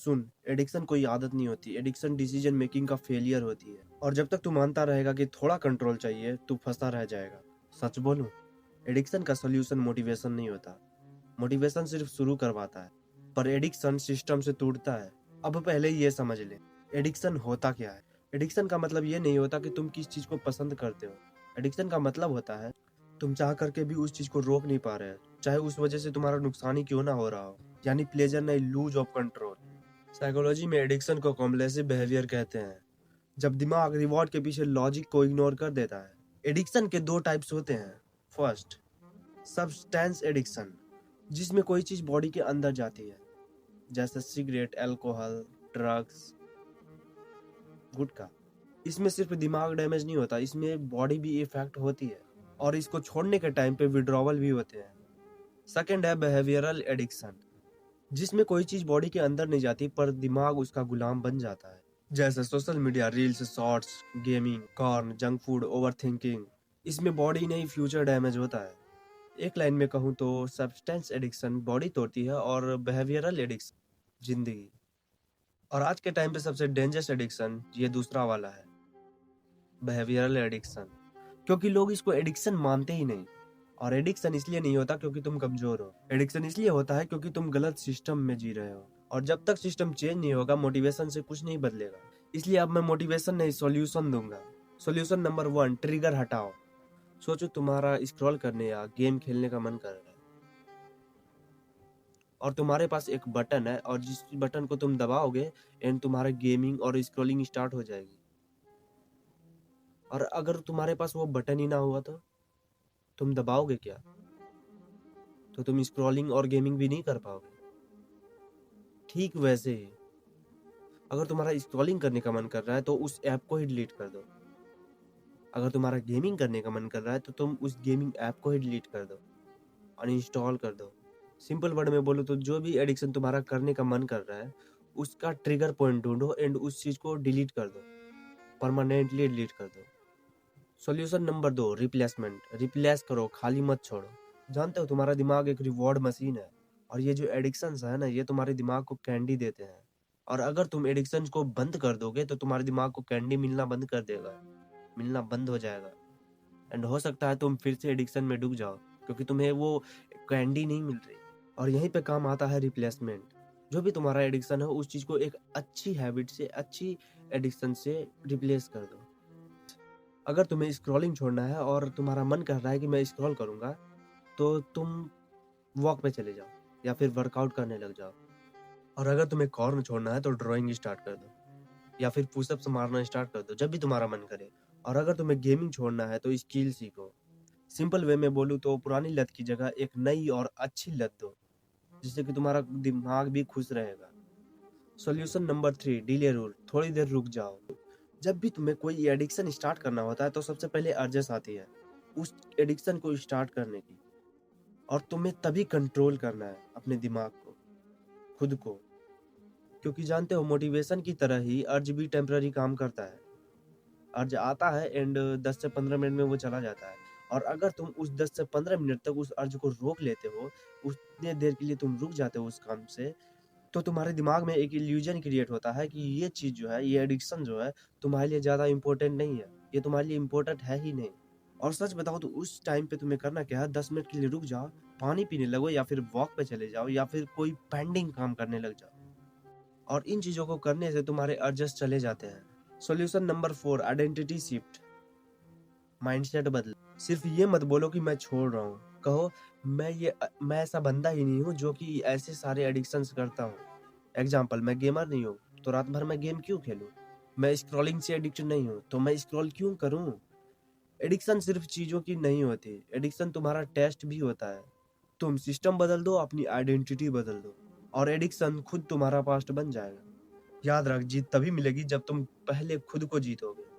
सुन, addiction कोई आदत नहीं होती, एडिक्शन डिसीजन मेकिंग का फेलियर होती है। और जब तक तू मानता रहेगा कि थोड़ा कंट्रोल चाहिए, तू फंसा रह जाएगा। सच बोलूं, एडिक्शन का सोल्यूशन मोटिवेशन नहीं होता। मोटिवेशन सिर्फ शुरू करवाता है, पर एडिक्शन सिस्टम से टूटता है। अब पहले ये समझ ले, एडिक्शन होता क्या है। एडिक्शन का मतलब ये नहीं होता कि तुम किस चीज को पसंद करते हो। एडिक्शन का मतलब होता है तुम चाह करके भी उस चीज को रोक नहीं पा रहे हो, चाहे उस वजह से तुम्हारा नुकसान ही क्यों ना हो रहा हो। यानी प्लेजर नहीं, लूज ऑफ कंट्रोल। साइकोलॉजी में एडिक्शन को कॉम्प्लसिव बिहेवियर कहते हैं, जब दिमाग रिवॉर्ड के पीछे लॉजिक को इग्नोर कर देता है। एडिक्शन के दो टाइप्स होते हैं। फर्स्ट, सब्सटेंस एडिक्शन, जिसमें कोई चीज बॉडी के अंदर जाती है, जैसे सिगरेट, अल्कोहल, ड्रग्स, गुटखा। इसमें सिर्फ दिमाग डैमेज नहीं होता, इसमें बॉडी भी इफेक्ट होती है, और इसको छोड़ने के टाइम पे विड्रॉवल भी होते हैं। सेकेंड है बिहेवियरल एडिक्शन, जिसमें कोई चीज बॉडी के अंदर नहीं जाती पर दिमाग उसका गुलाम बन जाता है, जैसे social media, reels, shorts, gaming, corn, junk food, over thinking. इसमें बॉडी नहीं, फ्यूचर डैमेज होता है। एक लाइन में कहूँ तो सब्सटेंस एडिक्शन बॉडी तोड़ती है और बिहेवियरल एडिक्शन जिंदगी। और आज के टाइम पे सबसे डेंजरस एडिक्शन ये दूसरा वाला है, बिहेवियरल एडिक्शन, क्योंकि लोग इसको एडिक्शन मानते ही नहीं। और एडिक्शन इसलिए नहीं होता क्योंकि तुम कमजोर हो, एडिक्शन इसलिए होता है क्योंकि तुम गलत सिस्टम में जी रहे हो। और जब तक सिस्टम चेंज नहीं होगा, मोटिवेशन से कुछ नहीं बदलेगा। इसलिए अब मैं मोटिवेशन नहीं, सॉल्यूशन दूंगा। सॉल्यूशन नंबर 1, ट्रिगर हटाओ। सोचो तुम्हारा स्क्रॉल करने या गेम खेलने का मन कर रहा है, और तुम्हारे पास एक बटन है, और जिस बटन को तुम दबाओगे एंड तुम्हारा गेमिंग और स्क्रॉलिंग स्टार्ट हो जाएगी। और अगर तुम्हारे पास वो बटन ही ना हुआ तो तुम दबाओगे क्या? तो तुम स्क्रॉलिंग और गेमिंग भी नहीं कर पाओगे। ठीक वैसे ही, अगर तुम्हारा स्क्रॉलिंग करने का मन कर रहा है तो उस ऐप को ही डिलीट कर दो। अगर तुम्हारा गेमिंग करने का मन कर रहा है तो तुम उस गेमिंग ऐप को ही डिलीट कर दो, अनइंस्टॉल कर दो। सिंपल वर्ड में बोलो तो जो भी एडिक्शन तुम्हारा करने का मन कर रहा है, उसका ट्रिगर पॉइंट ढूंढो एंड उस चीज को डिलीट कर दो, परमानेंटली डिलीट कर दो। Solution number 2, replacement. रिप्लेस करो, खाली मत छोड़ो। जानते हो तुम्हारा दिमाग एक रिवॉर्ड मशीन है, और ये जो एडिक्शंस है ना, ये तुम्हारे दिमाग को कैंडी देते हैं। और अगर तुम एडिक्शंस को बंद कर दोगे तो तुम्हारे दिमाग को कैंडी मिलना बंद कर देगा, मिलना बंद हो जाएगा। एंड हो सकता है तुम फिर से एडिक्शन में डूब जाओ, क्योंकि तुम्हें वो कैंडी नहीं मिल रही। और यहीं पे काम आता है रिप्लेसमेंट। जो भी तुम्हारा एडिक्शन है, उस चीज को एक अच्छी हैबिट से, अच्छी एडिक्शन से रिप्लेस कर दो। अगर तुम्हें स्क्रॉलिंग छोड़ना है और तुम्हारा मन कर रहा है कि मैं स्क्रॉल करूंगा, तो तुम वॉक पे चले जाओ या फिर वर्कआउट करने लग जाओ। और अगर तुम्हें कॉर्न छोड़ना है तो ड्राइंग स्टार्ट कर दो, या फिर पुशअप्स मारना स्टार्ट कर दो जब भी तुम्हारा मन करे। और अगर तुम्हें गेमिंग छोड़ना है तो स्किल सीखो। सिंपल वे में बोलूँ तो पुरानी लत की जगह एक नई और अच्छी लत दो, जिससे कि तुम्हारा दिमाग भी खुश रहेगा। Solution number 3, delay rule. थोड़ी देर रुक जाओ। जब भी तुम्हें कोई एडिक्शन स्टार्ट करना होता है तो सबसे पहले अर्जेस आती है उस एडिक्शन को स्टार्ट करने की, और तुम्हें तभी कंट्रोल करना है अपने दिमाग को, खुद को। क्योंकि जानते हो, मोटिवेशन की तरह ही अर्ज भी टेम्पररी काम करता है। अर्ज आता है एंड 10 से 15 मिनट में वो चला जाता है। और अगर तुम उस 10 से 15 मिनट तक उस अर्ज को रोक लेते हो, उतने देर के लिए तुम रुक जाते हो उस काम से, तो तुम्हारे दिमाग में एक इल्यूजन क्रिएट होता है कि ये चीज जो है, ये एडिक्शन जो है, तुम्हारे लिए ज्यादा इंपॉर्टेंट नहीं है, ये तुम्हारे लिए इंपॉर्टेंट है ही नहीं। और सच बताओ तो उस टाइम पे तुम्हें करना क्या है, 10 मिनट के लिए रुक जाओ, पानी पीने लगो, या फिर वॉक पे चले जाओ, या फिर कोई पेंडिंग काम करने लग जाओ। और इन चीजों को करने से तुम्हारे अर्जेस चले जाते हैं। Solution number 4, identity shift. Mindset बदल। सिर्फ ये मत बोलो कि मैं छोड़ रहा हूँ, कहो मैं ऐसा बंदा ही नहीं हूँ जो कि ऐसे सारे एडिक्शंस करता हूँ। एग्जाम्पल, मैं गेमर नहीं हूँ तो रात भर मैं गेम क्यों खेलूं? मैं स्क्रॉलिंग से एडिक्ट नहीं हूँ तो मैं स्क्रॉल क्यों करूं? एडिक्शन सिर्फ चीजों की नहीं होती, एडिक्शन तुम्हारा टेस्ट भी होता है। तुम सिस्टम बदल दो, अपनी आइडेंटिटी बदल दो, और एडिक्शन खुद तुम्हारा पास्ट बन जाएगा। याद रख, जीत तभी मिलेगी जब तुम पहले खुद को जीतोगे।